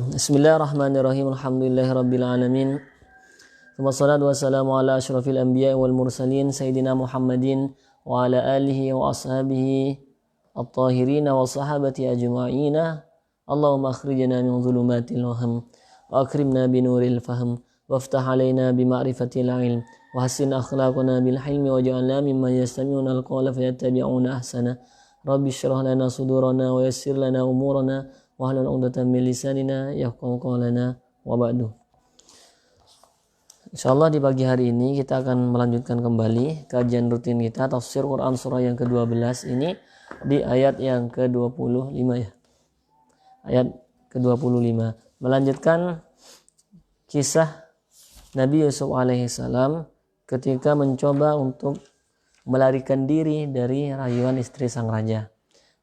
Bismillahirrahmanirrahim. Alhamdulillahirabbil alamin. Wassalatu wassalamu ala asyrafil anbiya'i wal mursalin sayyidina Muhammadin wa ala alihi wa ashabihi at-tahirin wa sahabati ajma'ina. Allahumma akhrijna min dhulumatil waham wa akrimna bi nuril fahm waftah alaina bi ma'rifatil ilm wa hassin akhlaqana bil hilmi waj'alna mimman yastami'una al-qawla fayattabi'una ahsana. Rabbi shrah lana sudurana wa yassir lana umurana wahlul 'uqdatam min lisanina yafqahu qawlana wa ba'du. Insyaallah di pagi hari ini kita akan melanjutkan kembali kajian rutin kita tafsir Quran surah yang ke-12 ini di ayat yang ke-25 ya. Ayat ke-25 melanjutkan kisah Nabi Yusuf alaihissalam ketika mencoba untuk melarikan diri dari rayuan istri sang raja.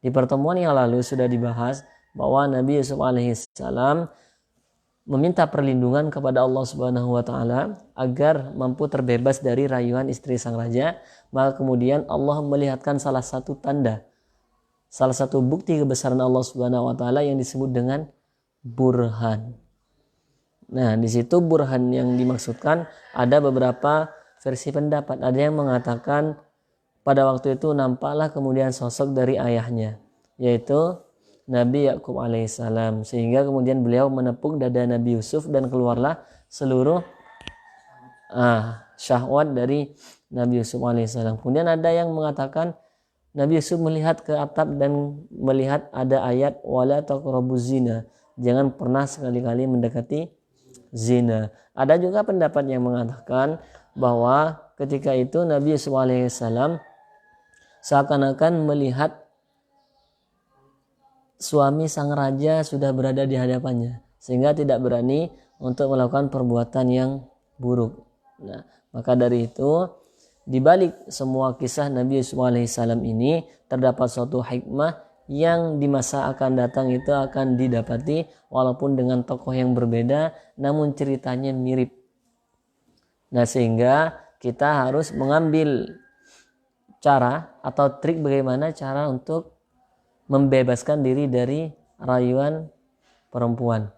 Di pertemuan yang lalu sudah dibahas bahwa Nabi Yusuf alaihissalam meminta perlindungan kepada Allah Subhanahu wa taala agar mampu terbebas dari rayuan istri sang raja. Maka kemudian Allah melihatkan salah satu tanda, salah satu bukti kebesaran Allah Subhanahu wa taala yang disebut dengan burhan. Nah, di situ burhan yang dimaksudkan ada beberapa versi pendapat. Ada yang mengatakan pada waktu itu nampaklah kemudian sosok dari ayahnya, yaitu Nabi Yakub alaihissalam, sehingga kemudian beliau menepuk dada Nabi Yusuf dan keluarlah seluruh syahwat dari Nabi Yusuf alaihissalam. Kemudian ada yang mengatakan Nabi Yusuf melihat ke atap dan melihat ada ayat wala taqrabuz zina, jangan pernah sekali-kali mendekati zina. Ada juga pendapat yang mengatakan bahwa ketika itu Nabi Yusuf alaihissalam seakan-akan melihat suami sang raja sudah berada di hadapannya sehingga tidak berani untuk melakukan perbuatan yang buruk. Nah, maka dari itu di balik semua kisah Nabi Yusuf alaihissalam ini terdapat suatu hikmah yang di masa akan datang itu akan didapati walaupun dengan tokoh yang berbeda namun ceritanya mirip. Nah, sehingga kita harus mengambil cara atau trik bagaimana cara untuk membebaskan diri dari rayuan perempuan.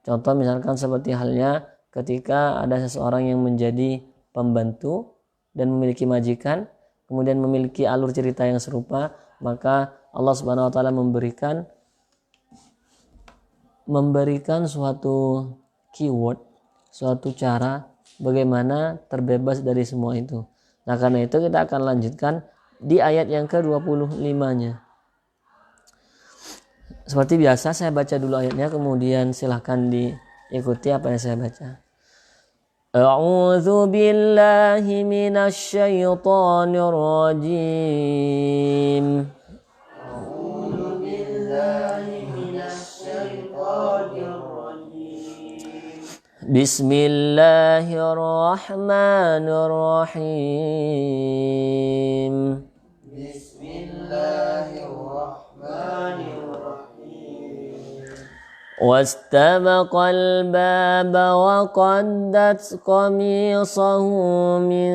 Contoh misalkan seperti halnya ketika ada seseorang yang menjadi pembantu dan memiliki majikan, kemudian memiliki alur cerita yang serupa, maka Allah Subhanahu wa taala memberikan suatu keyword, suatu cara bagaimana terbebas dari semua itu. Nah, karena itu kita akan lanjutkan di ayat yang ke-25-nya. Seperti biasa saya baca dulu ayatnya, kemudian silahkan diikuti apa yang saya baca. A'udzu billahi minasy syaithanir rajim. A'udzu billahi minasy syaithanir rajim. Bismillahirrahmanirrahim. Bismillahirrahmanirrahim. واستبق الباب وقدت قميصه من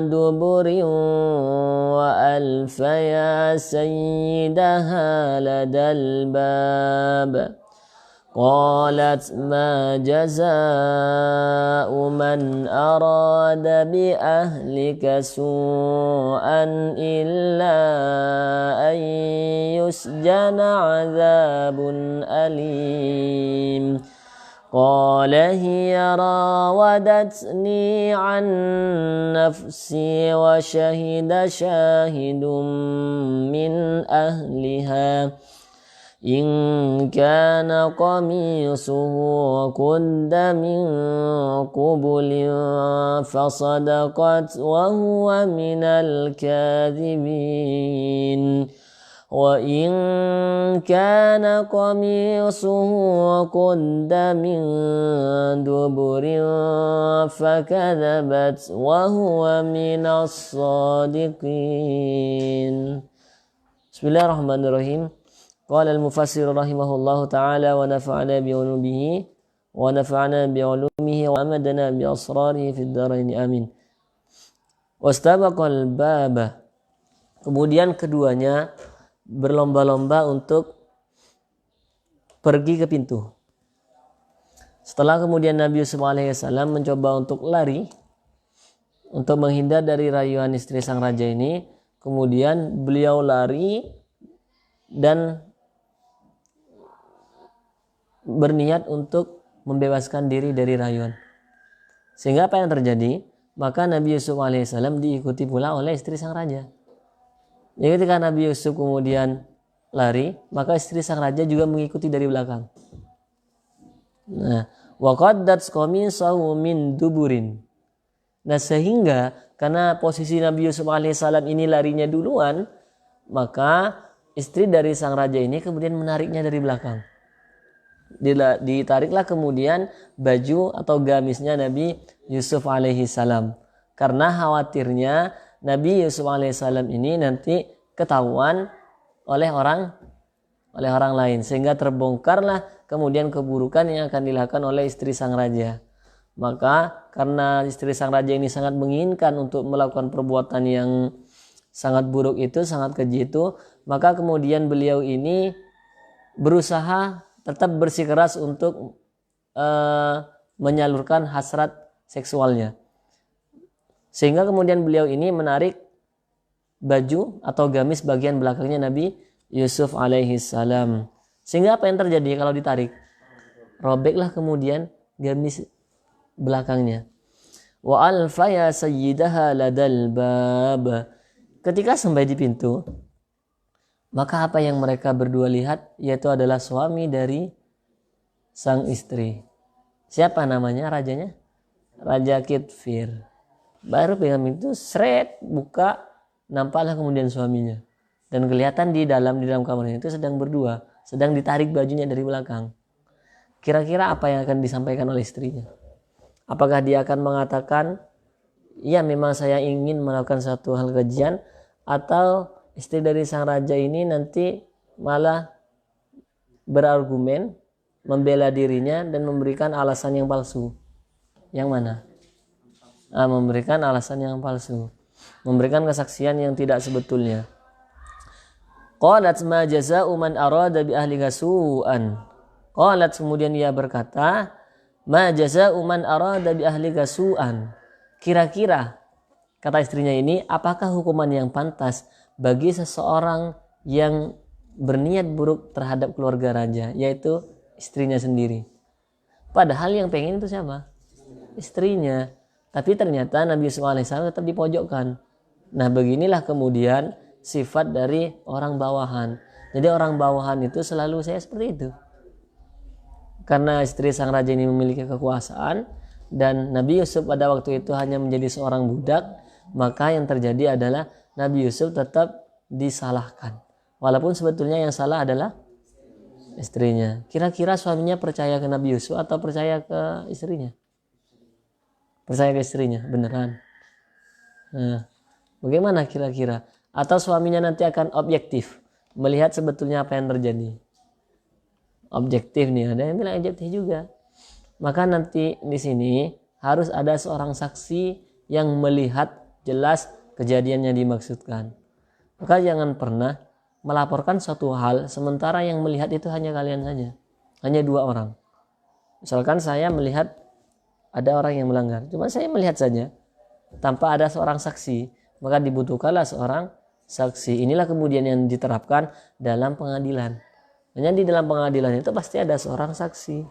دبر وألف يا سيدها لدى الباب قالت ما جزاء من أراد بأهلك سوءا إلا أن يسجن عذاب أليم قال هي راودتني عن نفسي وشهد شاهد من أهلها إن كان قميصه قد من قبل فصدقت وهو من الكاذبين وإن كان قميصه قد من دبر فكذبت وهو من الصادقين. Bismillahirrahmanirrahim. Qala al-mufassir rahimahullahu ta'ala wa nafa'ana bi'ulumihi wa nafa'ana bi'ulumihi wa amadana bi'asrarihi fid dharain amin. Wastabaqal baba. Kemudian keduanya berlomba-lomba untuk pergi ke pintu. Setelah kemudian Nabi Yusuf alaihissalam mencoba untuk lari, untuk menghindar dari rayuan istri sang raja ini, kemudian beliau lari dan berniat untuk membebaskan diri dari rayuan. Sehingga apa yang terjadi? Maka Nabi Yusuf alaihissalam diikuti pula oleh istri sang raja. Jadi ketika Nabi Yusuf kemudian lari, maka istri sang raja juga mengikuti dari belakang. Nah, wa qaddat qamisahu min duburin. Nah, sehingga karena posisi Nabi Yusuf alaihissalam ini larinya duluan, maka istri dari sang raja ini kemudian menariknya dari belakang. Ditariklah kemudian baju atau gamisnya Nabi Yusuf alaihissalam. Karena khawatirnya Nabi Yusuf alaihissalam ini nanti ketahuan oleh orang lain, sehingga terbongkarlah kemudian keburukan yang akan dilakukan oleh istri sang raja. Maka karena istri sang raja ini sangat menginginkan untuk melakukan perbuatan yang sangat buruk itu, sangat keji itu, maka kemudian beliau ini berusaha tetap bersikeras untuk menyalurkan hasrat seksualnya. Sehingga kemudian beliau ini menarik baju atau gamis bagian belakangnya Nabi Yusuf alaihissalam. Sehingga apa yang terjadi kalau ditarik? Robeklah kemudian gamis belakangnya. Wa alfaya sayyidaha ladal bab. Ketika sampai di pintu, maka apa yang mereka berdua lihat yaitu adalah suami dari sang istri. Siapa namanya rajanya? Raja Kitfir. Baru pegang pintu, seret, buka, nampaklah kemudian suaminya. Dan kelihatan di dalam kamarnya itu sedang berdua, sedang ditarik bajunya dari belakang. Kira-kira apa yang akan disampaikan oleh istrinya? Apakah dia akan mengatakan, ya memang saya ingin melakukan satu hal kejian, atau istri dari sang raja ini nanti malah berargumen, membela dirinya dan memberikan alasan yang palsu? Yang mana? Memberikan alasan yang palsu, memberikan kesaksian yang tidak sebetulnya. Qalat ma jazaa'u man arada bi ahlika su'an. Qalat, kemudian ia berkata, ma jazaa'u man arada bi ahlika su'an. Kira-kira, kata istrinya ini, apakah hukuman yang pantas bagi seseorang yang berniat buruk terhadap keluarga raja, yaitu istrinya sendiri. Padahal yang pengen itu siapa? Istrinya. Tapi ternyata Nabi Yusuf alaihissalam tetap dipojokkan. Nah, beginilah kemudian sifat dari orang bawahan. Jadi orang bawahan itu selalu saya seperti itu. Karena istri sang raja ini memiliki kekuasaan dan Nabi Yusuf pada waktu itu hanya menjadi seorang budak, maka yang terjadi adalah Nabi Yusuf tetap disalahkan. Walaupun sebetulnya yang salah adalah istrinya. Kira-kira suaminya percaya ke Nabi Yusuf atau percaya ke istrinya? Percaya ke istrinya, beneran. Nah, bagaimana kira-kira? Atau suaminya nanti akan objektif, melihat sebetulnya apa yang terjadi. Objektif nih, ada yang bilang objektif juga. Maka nanti di sini harus ada seorang saksi yang melihat jelas kejadian yang dimaksudkan. Maka jangan pernah melaporkan suatu hal sementara yang melihat itu hanya kalian saja, hanya 2 orang. Misalkan saya melihat ada orang yang melanggar, cuma saya melihat saja tanpa ada seorang saksi, maka dibutuhkanlah seorang saksi. Inilah kemudian yang diterapkan dalam pengadilan. Hanya di dalam pengadilan itu pasti ada seorang saksi.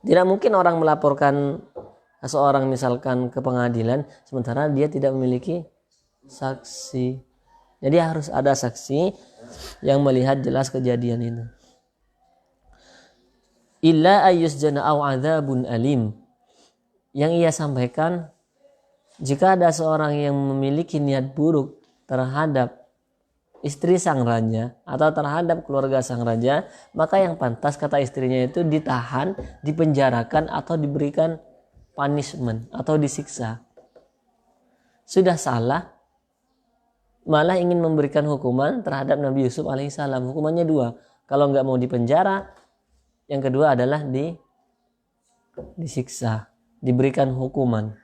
Tidak mungkin orang melaporkan seorang misalkan ke pengadilan sementara dia tidak memiliki saksi. Jadi harus ada saksi yang melihat jelas kejadian itu. Illa ayyusjana aw adzabun alim. Yang ia sampaikan, jika ada seorang yang memiliki niat buruk terhadap istri sang raja atau terhadap keluarga sang raja, maka yang pantas kata istrinya itu ditahan, dipenjarakan atau diberikan punishment atau disiksa. Sudah salah, malah ingin memberikan hukuman terhadap Nabi Yusuf alaihissalam. Hukumannya 2. Kalau nggak mau dipenjara, yang kedua adalah disiksa, diberikan hukuman.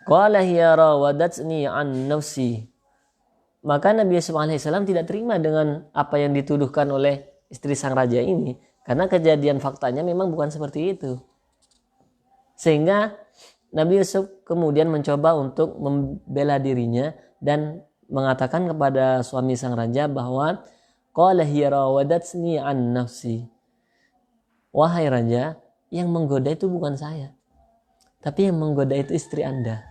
Qala hiya rawadatni an nafsi. Maka Nabi Yusuf alaihissalam tidak terima dengan apa yang dituduhkan oleh istri sang raja ini, Karena kejadian faktanya memang bukan seperti itu. Sehingga Nabi Yusuf kemudian mencoba untuk membela dirinya dan mengatakan kepada suami sang raja bahwa qala hiya rawadatni an nafsi. Wahai raja, yang menggoda itu bukan saya, tapi yang menggoda itu istri Anda.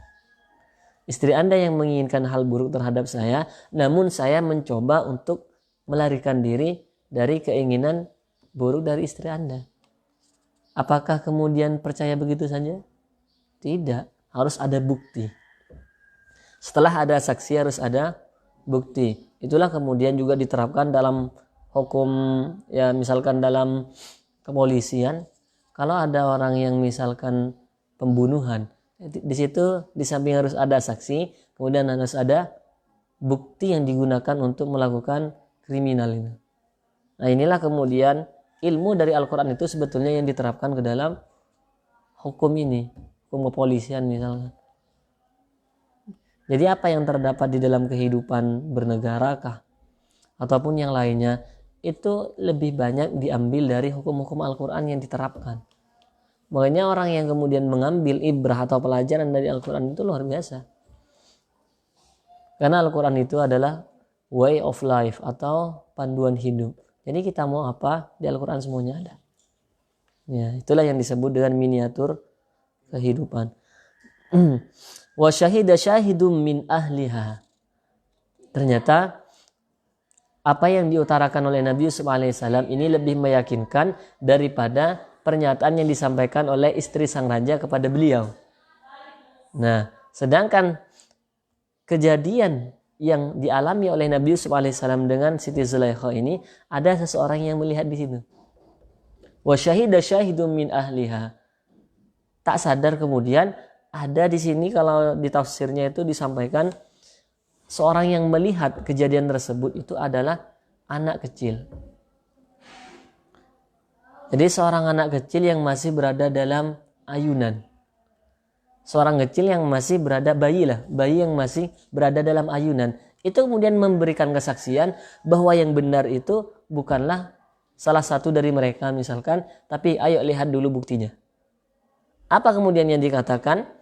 Istri Anda yang menginginkan hal buruk terhadap saya, namun saya mencoba untuk melarikan diri dari keinginan buruk dari istri Anda. Apakah kemudian percaya begitu saja? Tidak, harus ada bukti. Setelah ada saksi harus ada bukti. Itulah kemudian juga diterapkan dalam hukum, ya misalkan dalam kepolisian. Kalau ada orang yang misalkan pembunuhan, di situ di samping harus ada saksi, kemudian harus ada bukti yang digunakan untuk melakukan kriminal ini. Nah, inilah kemudian ilmu dari Al-Quran itu sebetulnya yang diterapkan ke dalam hukum ini, hukum kepolisian misalnya. Jadi apa yang terdapat di dalam kehidupan bernegarakah ataupun yang lainnya itu lebih banyak diambil dari hukum-hukum Al-Quran yang diterapkan. Makanya orang yang kemudian mengambil ibrah atau pelajaran dari Al-Quran itu luar biasa. Karena Al-Quran itu adalah way of life atau panduan hidup. Jadi kita mau apa, di Al-Quran semuanya ada. Ya, itulah yang disebut dengan miniatur kehidupan. Wa syahida syahidum min ahliha. Ternyata apa yang diutarakan oleh Nabi Yusuf alaihissalam ini lebih meyakinkan daripada pernyataan yang disampaikan oleh istri sang raja kepada beliau. Nah, sedangkan kejadian yang dialami oleh Nabi Yusuf alaihissalam dengan Siti Zulaikha ini, ada seseorang yang melihat di situ. Wa syahida syahidum min ahliha. Tak sadar kemudian ada di sini, kalau di tafsirnya itu disampaikan seorang yang melihat kejadian tersebut itu adalah anak kecil. Jadi seorang anak kecil yang masih berada dalam ayunan. Seorang kecil yang masih berada, bayi yang masih berada dalam ayunan. Itu kemudian memberikan kesaksian bahwa yang benar itu bukanlah salah satu dari mereka misalkan, tapi ayo lihat dulu buktinya. Apa kemudian yang dikatakan?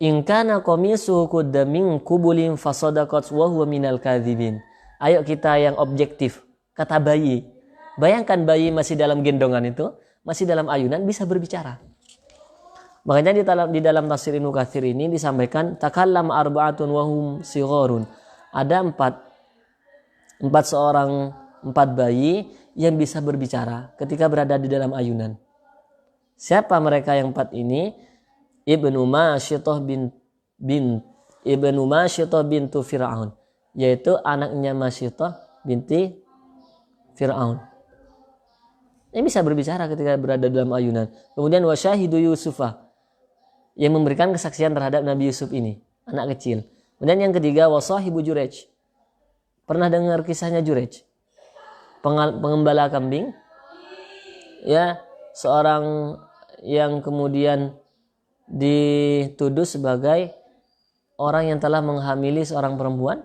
In kana qamisuhu qudda min qubulin fasadaqat wa huwa minal kadzibin. Ayo kita yang objektif. Kata bayi. Bayangkan bayi masih dalam gendongan itu, masih dalam ayunan, bisa berbicara. Makanya di dalam tafsir Ibnu Katsir ini disampaikan takallam arba'atun wa hum sigharun. Ada empat bayi yang bisa berbicara ketika berada di dalam ayunan. Siapa mereka yang empat ini? Ibnu Masyitah bintu Fir'aun, yaitu anaknya Masyitah binti Fir'aun. Ini bisa berbicara ketika berada dalam ayunan. Kemudian wasyahidu Yusufah, yang memberikan kesaksian terhadap Nabi Yusuf ini, anak kecil. Kemudian yang ketiga wasahibu Jurej. Pernah dengar kisahnya Jurej? Pengembala kambing. Ya, seorang yang kemudian dituduh sebagai orang yang telah menghamili seorang perempuan.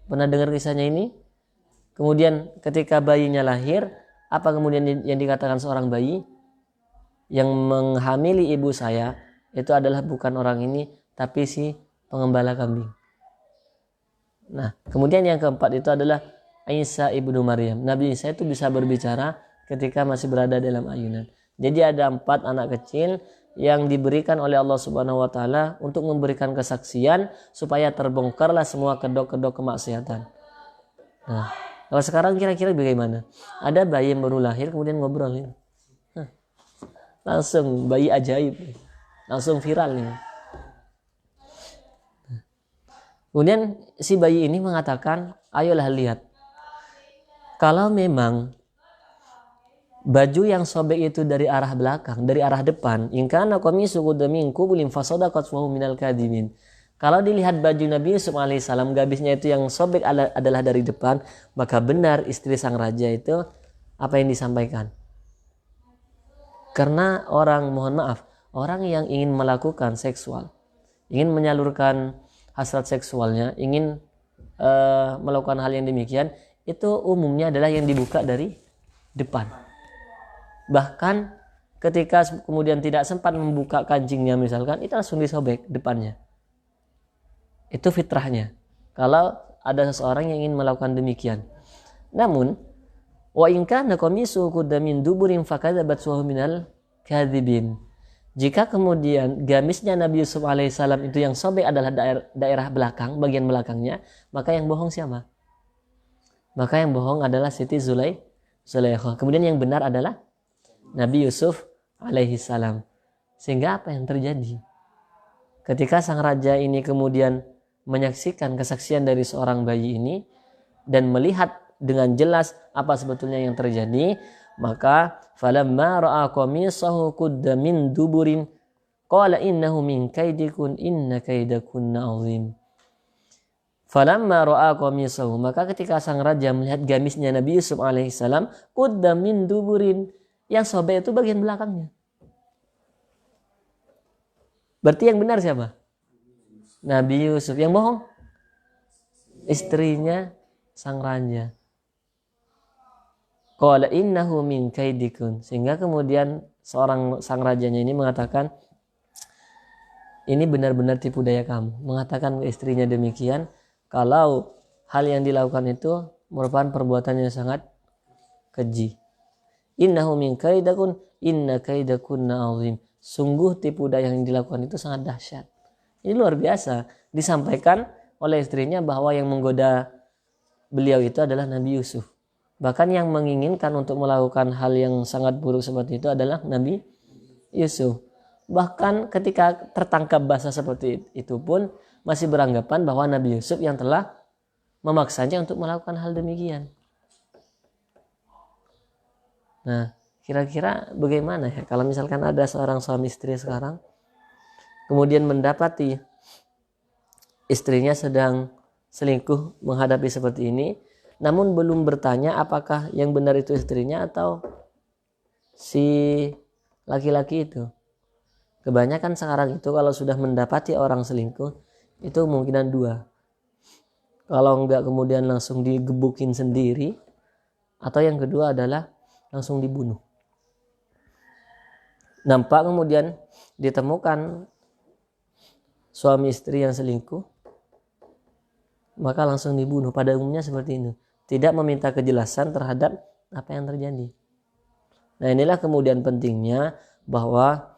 Pernah dengar kisahnya ini? Kemudian ketika bayinya lahir, apa kemudian yang dikatakan seorang bayi? Yang menghamili ibu saya itu adalah bukan orang ini, tapi si pengembala kambing. Nah, kemudian yang keempat itu adalah Isa ibnu Maryam. Nabi Isa itu bisa berbicara ketika masih berada dalam ayunan. Jadi ada 4 anak kecil yang diberikan oleh Allah Subhanahu wa taala untuk memberikan kesaksian supaya terbongkarlah semua kedok-kedok kemaksiatan. Nah, kalau sekarang kira-kira bagaimana? Ada bayi yang baru lahir kemudian ngobrol ini. Langsung bayi ajaib. Langsung viral ini. Kemudian si bayi ini mengatakan, ayolah lihat. Kalau memang baju yang sobek itu dari arah belakang, dari arah depan, in kana qamisu qudda min qubulin fasadaqat wa hum minal kadzibin. Kalau dilihat baju Nabi Yusuf alaihissalam, gabisnya itu yang sobek adalah dari depan, maka benar istri sang raja itu apa yang disampaikan. Karena orang, mohon maaf, orang yang ingin melakukan seksual, ingin menyalurkan hasrat seksualnya, ingin melakukan hal yang demikian, itu umumnya adalah yang dibuka dari depan. Bahkan ketika kemudian tidak sempat membuka kancingnya misalkan, itu langsung disobek depannya. Itu fitrahnya. Kalau ada seseorang yang ingin melakukan demikian. Namun, wa in kana qamisuhu qudda min duburin fakadzabat suhu minal kadzibin. Jika kemudian gamisnya Nabi Yusuf alaihissalam itu yang sobek adalah daerah belakang, bagian belakangnya, maka yang bohong siapa? Maka yang bohong adalah Siti Zulaikha. Kemudian yang benar adalah Nabi Yusuf alaihissalam. Sehingga apa yang terjadi? Ketika sang raja ini kemudian menyaksikan kesaksian dari seorang bayi ini dan melihat dengan jelas apa sebetulnya yang terjadi, maka falamma ra'a qamisahu qudda min duburin qala innahu min kaidikun inna kaidakunna 'azim. Falamma ra'a qamisahu, maka ketika sang raja melihat gamisnya Nabi Yusuf alaihissalam qudda min duburin, yang sobek itu bagian belakangnya. Berarti yang benar siapa? Nabi Yusuf. Yang bohong istrinya sang raja. Qala innahu min kaidikun. Sehingga kemudian sang rajanya ini mengatakan, ini benar-benar tipu daya kamu. Mengatakan ke istrinya demikian, kalau hal yang dilakukan itu merupakan perbuatan yang sangat keji. Innahu min kaidakun inna kaidakunna 'azim. Sungguh tipu daya yang dilakukan itu sangat dahsyat. Ini luar biasa. Disampaikan oleh istrinya bahwa yang menggoda beliau itu adalah Nabi Yusuf. Bahkan yang menginginkan untuk melakukan hal yang sangat buruk seperti itu adalah Nabi Yusuf. Bahkan ketika tertangkap basah seperti itu pun masih beranggapan bahwa Nabi Yusuf yang telah memaksanya untuk melakukan hal demikian. Nah, kira-kira bagaimana ya kalau misalkan ada seorang suami istri sekarang kemudian mendapati istrinya sedang selingkuh menghadapi seperti ini, namun belum bertanya apakah yang benar itu istrinya atau si laki-laki itu. Kebanyakan sekarang itu kalau sudah mendapati orang selingkuh, itu kemungkinan dua. Kalau enggak kemudian langsung digebukin sendiri, atau yang kedua adalah langsung dibunuh. Nampak kemudian ditemukan suami istri yang selingkuh, maka langsung dibunuh. Pada umumnya seperti ini. Tidak meminta kejelasan terhadap apa yang terjadi. Nah, inilah kemudian pentingnya bahwa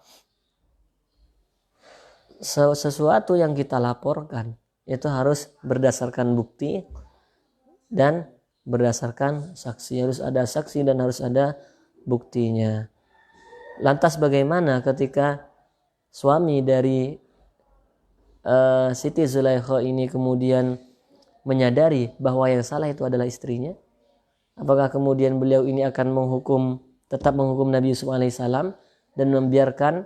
sesuatu yang kita laporkan itu harus berdasarkan bukti dan berdasarkan saksi. Harus ada saksi dan harus ada buktinya. Lantas bagaimana ketika suami dari Siti Zulaikha ini kemudian menyadari bahwa yang salah itu adalah istrinya? Apakah kemudian beliau ini akan tetap menghukum Nabi Yusuf alaihissalam dan membiarkan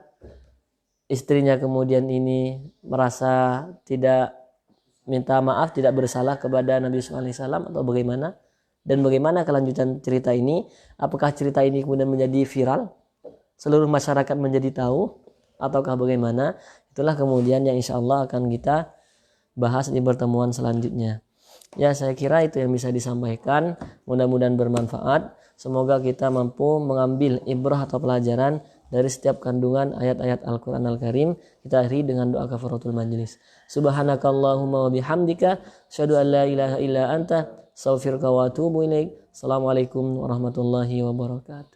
istrinya kemudian ini merasa tidak minta maaf, tidak bersalah kepada Nabi Yusuf alaihissalam, atau bagaimana? Dan bagaimana kelanjutan cerita ini? Apakah cerita ini kemudian menjadi viral, seluruh masyarakat menjadi tahu, ataukah bagaimana? Itulah kemudian yang insya Allah akan kita bahas di pertemuan selanjutnya. Ya, saya kira itu yang bisa disampaikan. Mudah-mudahan bermanfaat. Semoga kita mampu mengambil ibrah atau pelajaran dari setiap kandungan ayat-ayat Al-Quran Al-Karim. Kita akhiri dengan doa kafaratul majlis. Subhanakallahumma wa bihamdika asyhadu an la ilaha illa anta astaghfiruka wa atubu ilaik. Assalamualaikum warahmatullahi wabarakatuh.